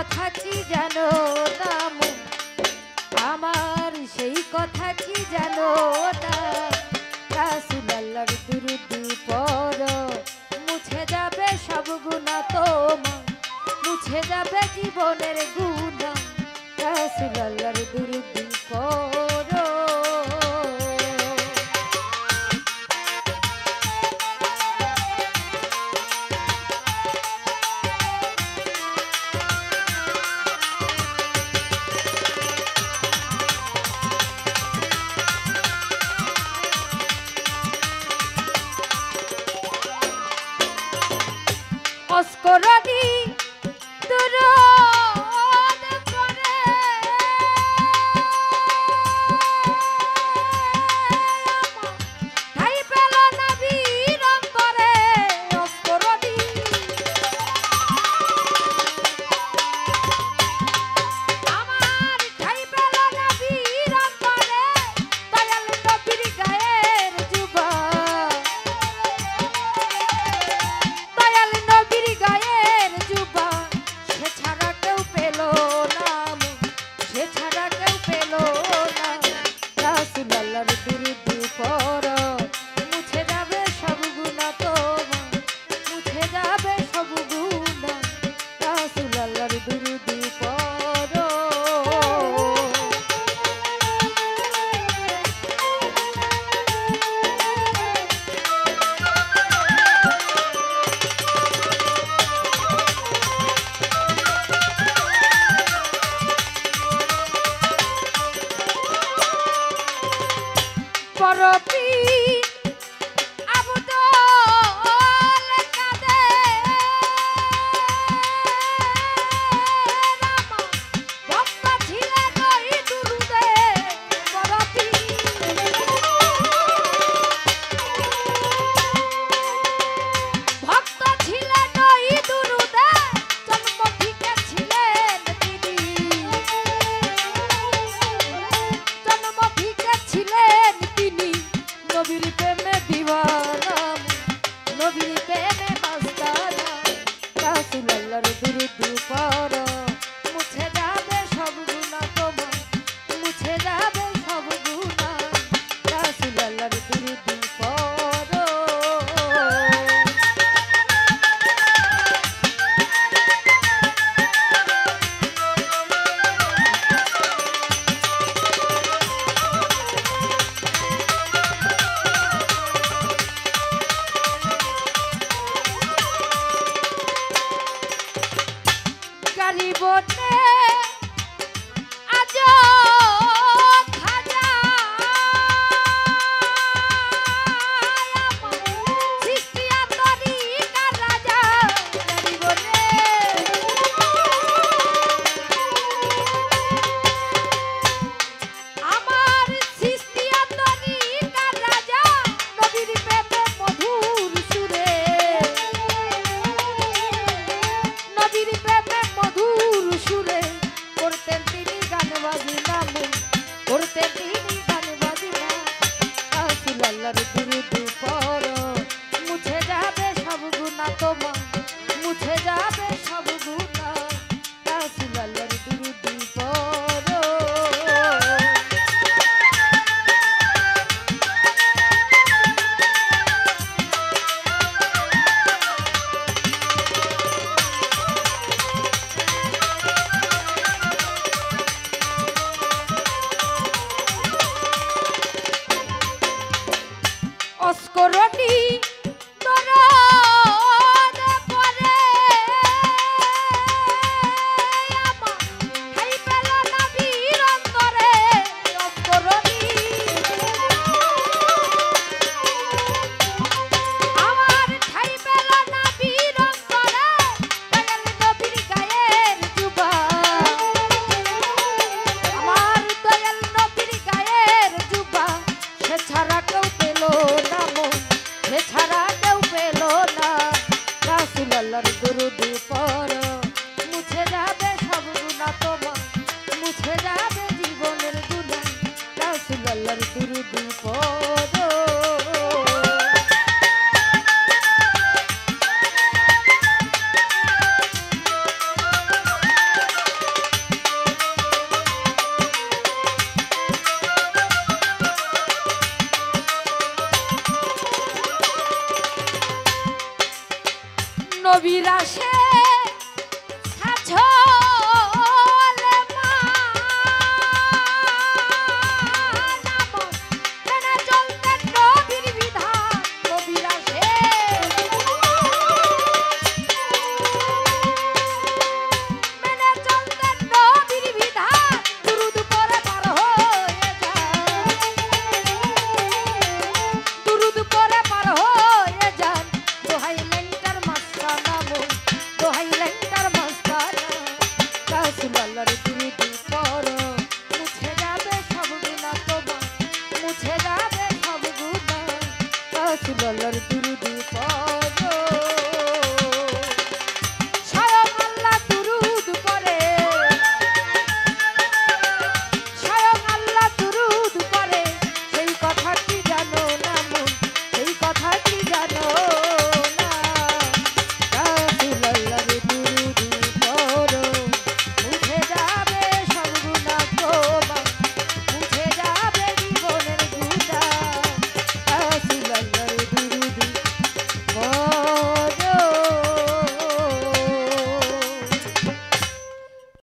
কথা কি জানো না আমার সেই কথা কি জানো না রাসূল আল্লাহর দুরূদ পড়ো মুছে যাবে সব গুনাহ তোমার মুছে যাবে জীবনের গুনাহ রাসূল আল্লাহর দুরূদ পড়ো অস্করণী দুরূদ পড়ে ঠাই পেল নবীর অন্তরে অস্করণী আমার ঠাই পেল নবীর অন্তরে দয়াল নবীর গায়ের জুবান দয়াল নবীর গায়ের জুবান সে ছাড়া কেউ পেল না সে ছাড়া কেউ পেল না রাসূল আল্লাহর দুরূদ পড়ো মুছে যাবে সব গুনাহ তোমার মুছে যাবে সব গুনাহ রাসূল আল্লাহর দুরূদ পড়ো পরপি আবুদল কাদে রাম ভক্ত ছিলেন ওই দুরূদে পরপি ভক্ত ছিলেন ওই দুরূদে জন্ম থেকে ছিলেন তিনি জন্ম থেকে ছিলেন তিনি নবীর প্রেমে দিওয়ানা নবীর প্রেমে মাস্তানা রাসূল আল্লাহর দুরূদ পড়ো মুছে যাবে সব গুনাহ তোমার মুছে যাবে সব গুনাহ রাসূল আল্লাহর দুরূদ পড়ো গারিবনে